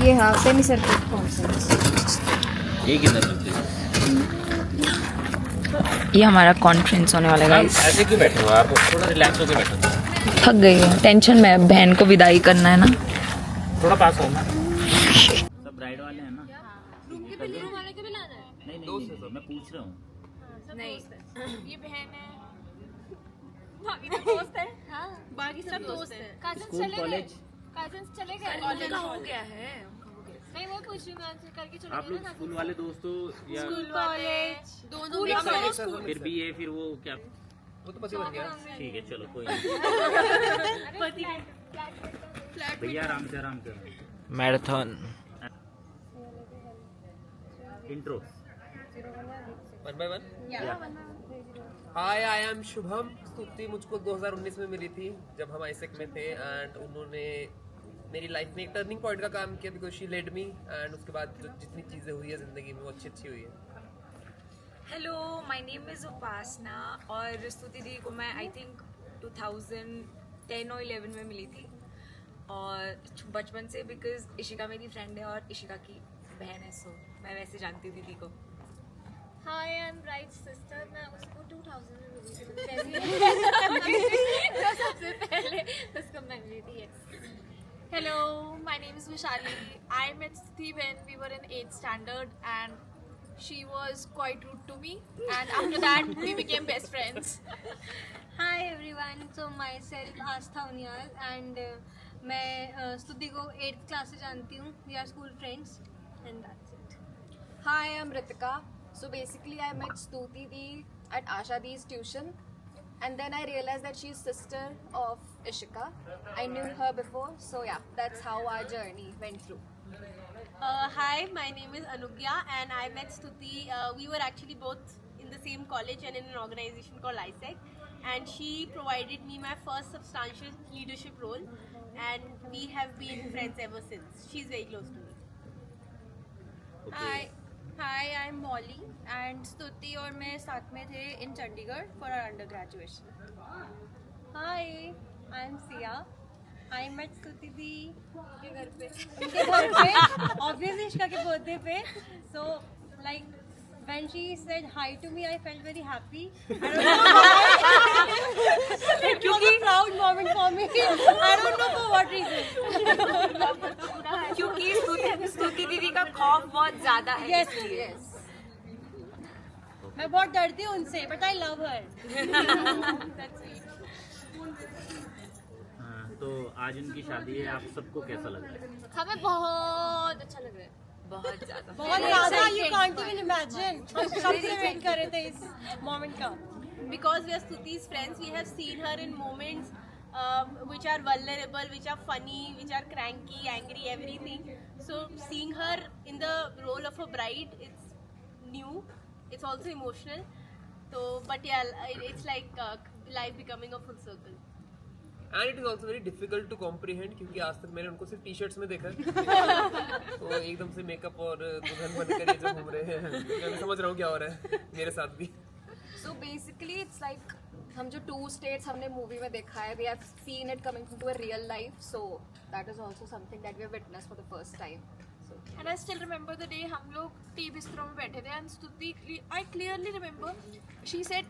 ये हाँ semi circuit concept. ये किधर रखते हो? ये हमारा कॉन्फ्रेंस होने वाला है आप गाइस। ऐसे क्यों बैठे हो? आप थोड़ा रिलैक्स होकर बैठो, थक गई है, टेंशन में बहन को विदाई करना है ना। थोड़ा पास हो ना। सब ब्राइड वाले हैं ना? रूम के बिल रूम वाले के भी लाना है। नहीं नहीं, मैं पूछ रहा हूँ। नहीं ये बहन है, बाकी सब दोस्त है। हाँ बाकी सब दोस्त है। कजन्स स्कूल चले गए, कॉलेज कजन्स चले गए। उनका हो गया है। नहीं वो पूछ रही हूँ, मैं आंसर करके चले आप गए लोग ना। स्कूल वाले दोस्त हो या स्कूल कॉलेज दोनों पूरे मिक्स सारे है। स्कूल। फिर भी ये फिर वो क्या? वो तो पति बन गया। ठीक है चलो कोई नहीं। भैया आराम से marathon intro. 1 by 1। Hi I am Shubham. स्तुति मुझको 2019 में मिली थी जब हम आईसेक में थे एंड उन्होंने मेरी लाइफ में एक टर्निंग पॉइंट का काम किया because she led me and उसके बाद जो जितनी चीज़ें हुई है ज़िंदगी में वो अच्छी अच्छी हुई है। हेलो माय नेम इज़ उपासना और स्तुति दी को मैं आई थिंक 2010 और 11 में मिली थी और बचपन से बिकॉज इशिका मेरी फ्रेंड है और इशिका की बहन है सो मैं वैसे जानती हूँ दीदी को। हाय आई एम ब्राइट सिस्टर। मैं उसको 2000 में मिली थी। तो सबसे पहले उसको मैं मिली थी। Hello my name is Vishali. I met Stuti when we were in 8th standard and she was quite rude to me and after that we became best friends. Hi everyone, so myself Aastha Uniyal and मैं स्तुति को 8th class से जानती हूँ. We are school friends and that's it. Hi, I'm Ritika. So basically, I met Stuti Di at Asha Di's tuition, and then I realized that she's sister of Ishika. I knew her before, so yeah, that's how our journey went through. Hi, my name is Anugya and I met Stuti. We were actually both in the same college and in an organization called ISEC, and she provided me my first substantial leadership role and we have been friends ever since. She's very close to me. Hi, I'm Molly and Stuti और मैं साथ में थे in Chandigarh for our undergraduation. Hi, I'm Sia. I met स्तुति दी उनके घर पे उनके घर पे obviously इश्का के बर्थडे पे. So like when she said hi to me, I felt very happy. I don't know why. It was a proud moment for me. I don't know for what reason. क्योंकि स्तुति दीदी का खौफ बहुत ज़्यादा है Yes, इसलिए। yes. मैं बहुत डरती हूँ उनसे, but I love her. हाँ, तो आज उनकी शादी है, आप सबको कैसा लग रहा है? हमें बहुत अच्छा लग रहा है। बहुत ज़्यादा बहुत ज़्यादा you can't even imagine. हम कब से वेट कर रहे थे इस मोमेंट का. Because we are Stuti's friends, we have seen her in moments which are vulnerable, which are funny, which are cranky, angry, everything. So seeing her in the role of a bride, it's new. It's also emotional. So, but yeah, it's like life becoming a full circle. And it is also very difficult to comprehend क्योंकि आज तक मैंने उनको सिर्फ T shirts में देखा है। तो एकदम से मेकअप और दुल्हन बनकर ये जो घूम रहे हैं मैं भी समझ रहा हूँ क्या हो रहा है मेरे साथ भी। So basically, it's like हम जो 2 states हमने movie में देखा है, we have seen it coming into a real life. So that is also something that we have witnessed for the first time. So And I still remember the day हम लोग T बिस्तरों में बैठे थे and Stuti, I clearly remember she said,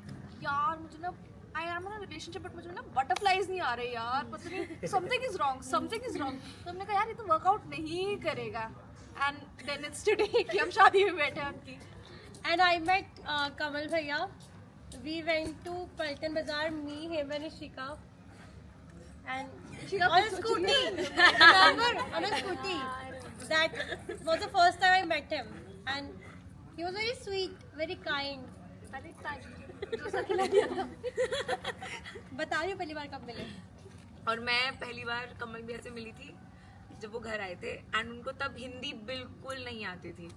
यार मुझे ना I am in a relationship but मुझे ना butterflies नहीं आ रहे यार, पता नहीं something is wrong. तो हमने कहा यार ये तो workout नहीं करेगा and then it's today कि हम शादी में बैठे हैं उनकी. And I met Kamal Bhaiya. We went to Paltan Bazaar, me, him and Ishika. And on a scooty. Remember? On a scooty. That was the first time I met him. And he was very sweet, very kind. अरे डोसा खिला दिया था. बता रही हूँ पहली बार कब मिले. और मैं पहली बार कमल भैया से मिली थी जब वो घर आए थे एंड उनको तब हिंदी बिल्कुल नहीं आती थी.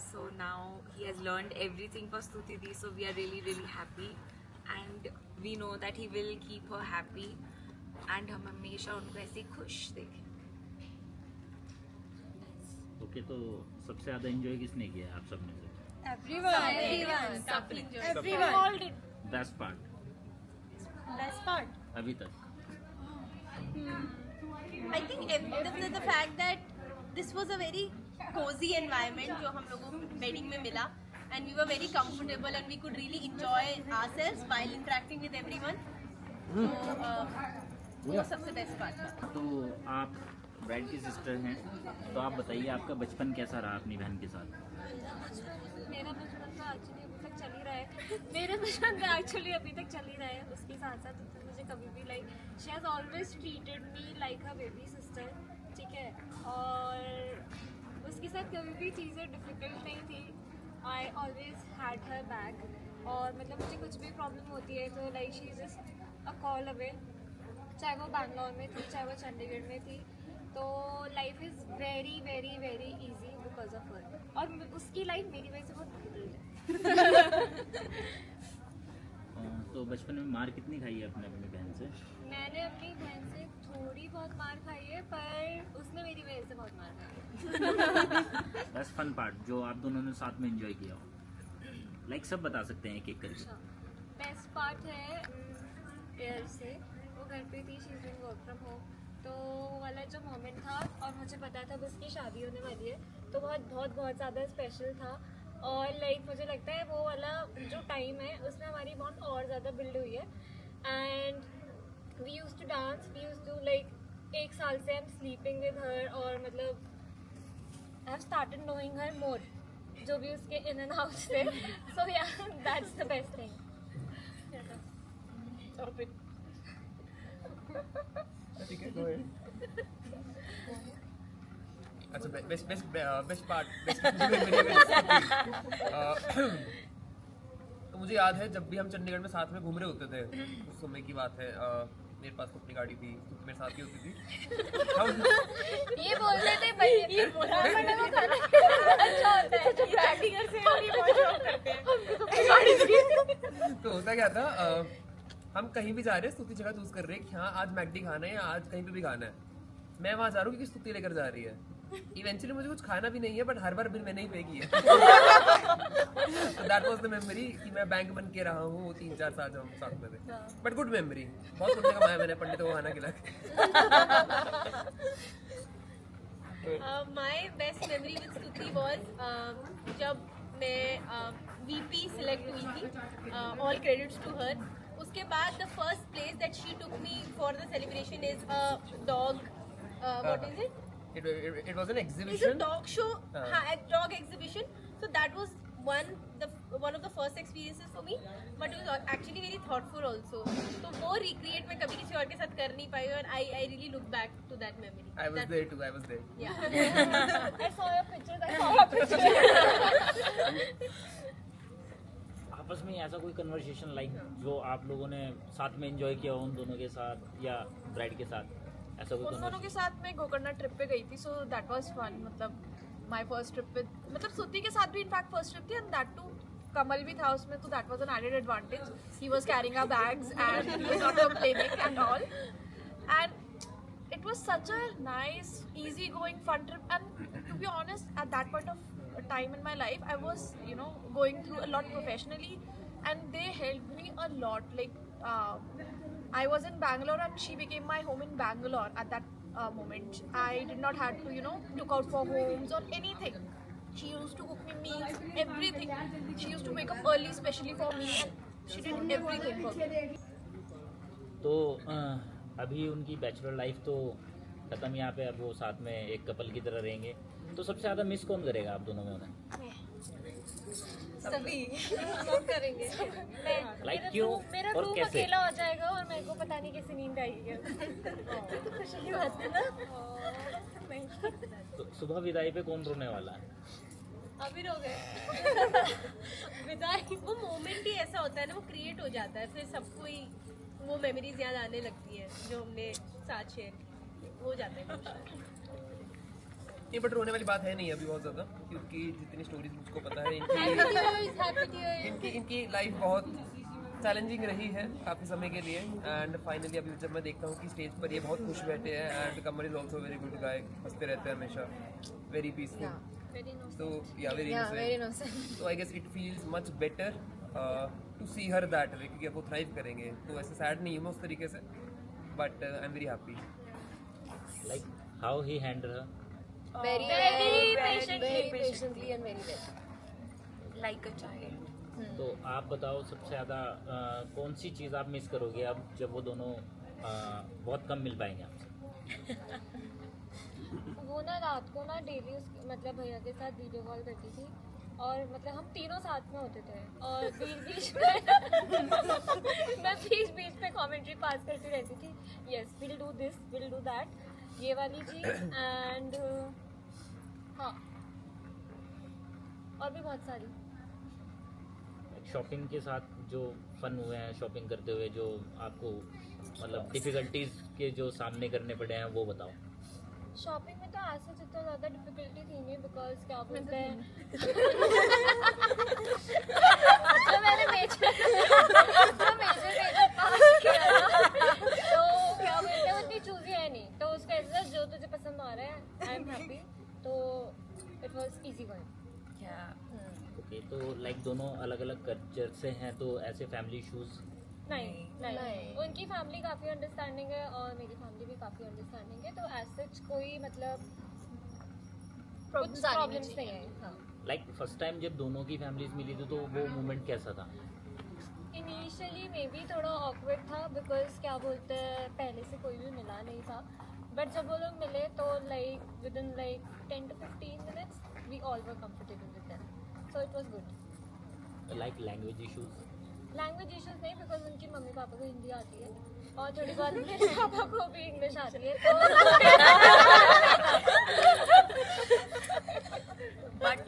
So now he has learned everything for Stuti Di, so we are really really happy and we know that he will keep her happy and हम हमेशा उनको ऐसे ही खुश देखें. ओके, तो सबसे ज़्यादा एंजॉय किसने किया आप सब में से? Everyone. All did. Best part Best part. अभी तक? I think the fact that this was a very cozy environment जो हम लोगों को wedding में मिला, and we were very comfortable and we could really enjoy ourselves while interacting with everyone. So वो सबसे best part था. तो आप ब्राइड की सिस्टर हैं, तो आप बताइए आपका बचपन कैसा रहा अपनी बहन के साथ? मेरा बचपन तो एक्चुअली अभी तक चल ही रहा है मेरे बचपन तो एक्चुअली अभी तक चल ही रहा है उसके साथ साथ तो मुझे कभी भी like she has always treated me like a baby sister, ठीक है, और उसके साथ कभी भी चीज़ें डिफ़िकल्ट नहीं थी. I always had her back, और मतलब मुझे कुछ भी प्रॉब्लम होती है तो like she is just a call away, चाहे वो बैंगलोर में थी चाहे वो चंडीगढ़ में थी. तो life is very very very easy because of her, और उसकी लाइफ मेरी वजह से बहुत डिफिकल्ट है. तो बचपन में मार कितनी खाई है अपने अपनी बहन से? मैंने अपनी बहन से थोड़ी बहुत मार खाई है, पर उसने मेरी वजह से बहुत मार खाई. बेस्ट फन पार्ट जो आप दोनों ने साथ में एंजॉय किया हो, लाइक सब बता सकते हैं एक एक करके. बेस्ट पार्ट है एयर से, वो घर पे थी, she is doing work from home, तो वो वाला जो मोमेंट था और मुझे पता था बस की शादी होने वाली है, तो बहुत बहुत बहुत ज़्यादा स्पेशल था. और लाइक मुझे लगता है वो वाला जो टाइम है उसमें हमारी बॉन्ड और ज़्यादा बिल्ड हुई है. And we used to dance, we used to like 1 साल से I am sleeping with her, और मतलब I have started knowing her more, जो भी उसके इन एंड आउट थे. सो या दैट्स द बेस्ट थिंग. ठीक है, go ahead. अच्छा, बेस्ट पार्ट तो मुझे याद है जब भी हम चंडीगढ़ में साथ में घूम रहे होते थे, उस समय की बात है. मेरे पास तो अपनी गाड़ी थी, तो मेरे साथ ही होती थी. ये बोलते थे भाई, ये बोला मैंने वो खाना अच्छा होता है, जो चंडीगढ़ से और ये बहुत शौक करते हैं. तो होता क्या था, हम कहीं भी जा रहे हैं, स्तुति जगह चूज कर रहे हैं कि हाँ आज मैकडी खाना है या आज कहीं पे भी खाना है. मैं वहाँ जा रहा हूँ क्योंकि स्तुति लेकर जा रही है. इवेंचुअली मुझे कुछ खाना भी नहीं है, बट हर बार बिल मैंने ही पे किया. दैट वाज द मेमोरी कि मैं बैंक बन के रहा हूँ. 3-4 साल हम साथ में थे, बट गुड मेमोरी. बहुत रुपये कमाया मैंने पंडितों को खाना खिला के. My best memory with Stuti was जब मैं VP select हुई थी, all credits to her. उसके बाद the first place that she took me for the celebration is a dog. What is it? It was an It's a exhibition. dog show, a dog exhibition. So that was one of the first experiences for me. But it was actually very thoughtful also. तो वो recreate मैं कभी किसी और के साथ कर नहीं पाई, और I really look back to that memory. I was there too. I was there. Yeah. I saw your pictures, I saw your pictures. आपस में ऐसा कोई कन्वर्सेशन लाइक जो आप लोगों ने साथ में एंजॉय किया हो उन दोनों के साथ या ब्राइड के साथ, ऐसा कोई उन दोनों के साथ मैं गोकर्णा ट्रिप पे गई थी, सो दैट वाज फन. मतलब माय फर्स्ट ट्रिप विद, मतलब स्तुति के साथ भी इनफैक्ट फर्स्ट ट्रिप थी, एंड दैट टू कमल भी था उसमें, तो that was an added advantage. He was carrying our bags and he was not complaining and all, and it was such a nice, easy going fun trip. And to be honest, at that point of time in my life, I was, you know, going through a lot professionally, and they helped me a lot. Like I was in Bangalore and she became my home in Bangalore at that moment. I did not have to, you know, look out for homes or anything. She used to cook me meals, everything. She used to wake up early especially for me, and she did everything for me. तो अभी उनकी bachelor life तो खत्म, यहाँ पे अब वो साथ में एक कपल की तरह रहेंगे. तो सबसे ज़्यादा मिस कौन करेगा आप दोनों में उन्हें? सभी सब करेंगे. लाइक क्यों मेरा और रूम कैसे? अकेला हो जाएगा और मेरे को पता नहीं कैसे नींद आएगी. तो खुशी की बात है ना. तो सुबह विदाई पे कौन रोने वाला है? अभी रो गए. विदाई वो मोमेंट ही ऐसा होता है ना, वो क्रिएट हो जाता है, फिर सबको ही वो मेमोरीज याद आने लगती है जो हमने साथ शेयर हो जाता है. ये बट रोने वाली बात है नहीं अभी बहुत ज़्यादा, क्योंकि जितनी स्टोरीज मुझको पता है इनकी लाइफ बहुत चैलेंजिंग रही है काफ़ी समय के लिए. एंड फाइनली अभी जब मैं देखता हूँ कि स्टेज पर ये बहुत खुश बैठे हैं, and Kamal is also very good guy, हंसते रहते हैं हमेशा, very peaceful. So yeah, very innocent. So I guess it feels much better to see her that way, क्योंकि अब वो थ्राइव करेंगे. तो ऐसे सैड नहीं हूँ मैं उस तरीके से, but I am very happy. Like how he handle her? very patiently and very well. Like a child. तो आप बताओ सबसे ज़्यादा कौन सी चीज़ आप मिस करोगे अब जब वो दोनों बहुत कम मिल पाएंगे आपसे? वो ना रात को ना डेली मतलब भैया के साथ वीडियो कॉल करती थी और मतलब हम तीनों साथ में होते थे और बीच में मैं बीच में कमेंट्री पास करती रहती थी, yes will do this will do that, ये वाली चीज़ एंड हाँ और भी बहुत सारी। शॉपिंग के साथ जो फन हुए हैं शॉपिंग करते हुए, जो आपको मतलब डिफिकल्टीज के जो सामने करने पड़े हैं वो बताओ। शॉपिंग में तो ऐसे जितना ज़्यादा डिफिकल्टी थी नहीं, बिकॉज क्या बोलते हैं जो मैंने मेजर पास किया था तो क्या बोलते हैं उतनी चूजी है नहीं, तो उसका ऐसा जो तुझे पसंद आ रहा है आई एम हैप्पी, तो it was easy going. Okay, तो लाइक दोनों अलग अलग कल्चर से हैं तो ऐसे फैमिली इश्यूज नहीं, उनकी फैमिली काफ़ी अंडरस्टैंडिंग है और मेरी फैमिली भी काफ़ी अंडरस्टैंडिंग है, तो एज सच कोई मतलब कुछ प्रॉब्लम्स नहीं है। हाँ लाइक फर्स्ट टाइम जब दोनों की फैमिलीज मिली थी तो वो मोमेंट कैसा था? इनिशियली मे बी थोड़ा ऑकवर्ड था, बिकॉज क्या बोलते हैं पहले से कोई भी मिला नहीं था, बट जब वो लोग मिले तो like within like 10 to 15 minutes we all were comfortable with them, so it was good. Like language issues नहीं, बिकॉज उनकी मम्मी पापा को हिंदी आती है और थोड़ी बहुत मेरे पापा को भी इंग्लिश आती है तो बट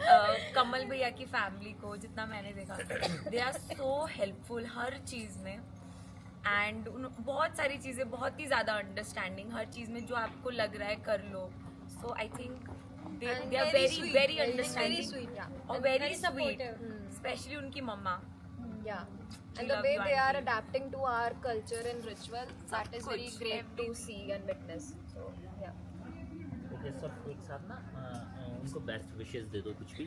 कमल भैया की फैमिली को जितना मैंने देखा, दे आर सो हेल्पफुल हर चीज़ में, एंड बहुत सारी चीज़ें बहुत ही ज़्यादा अंडरस्टैंडिंग, हर चीज़ में जो आपको लग रहा है कर लो, so I think they are very understanding और वेरी स्वीट, स्पेशली उनकी mama. Yeah. And the way they are adapting to our culture and ritual, that is very great to see and witness. So, yeah. Okay, सब एक साथ ना उनको best wishes दे दो कुछ भी।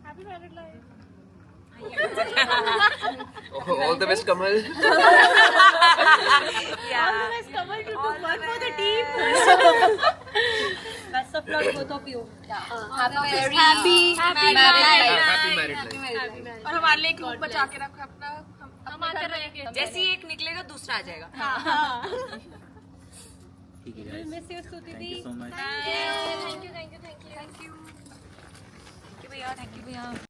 Happy married life. All the best, Kamal. Kamal to do one for the team. Best of luck both of you. Happy Happy married life. और हमारे लिए एक ग्रुप बचा के रखो अपना, हम आते रहेंगे। जैसे ही एक निकलेगा दूसरा आ जाएगा। ठीक है guys. Miss you, Stuti Thank you so much. Thank you. Thank you भैया, थैंक यू भैया।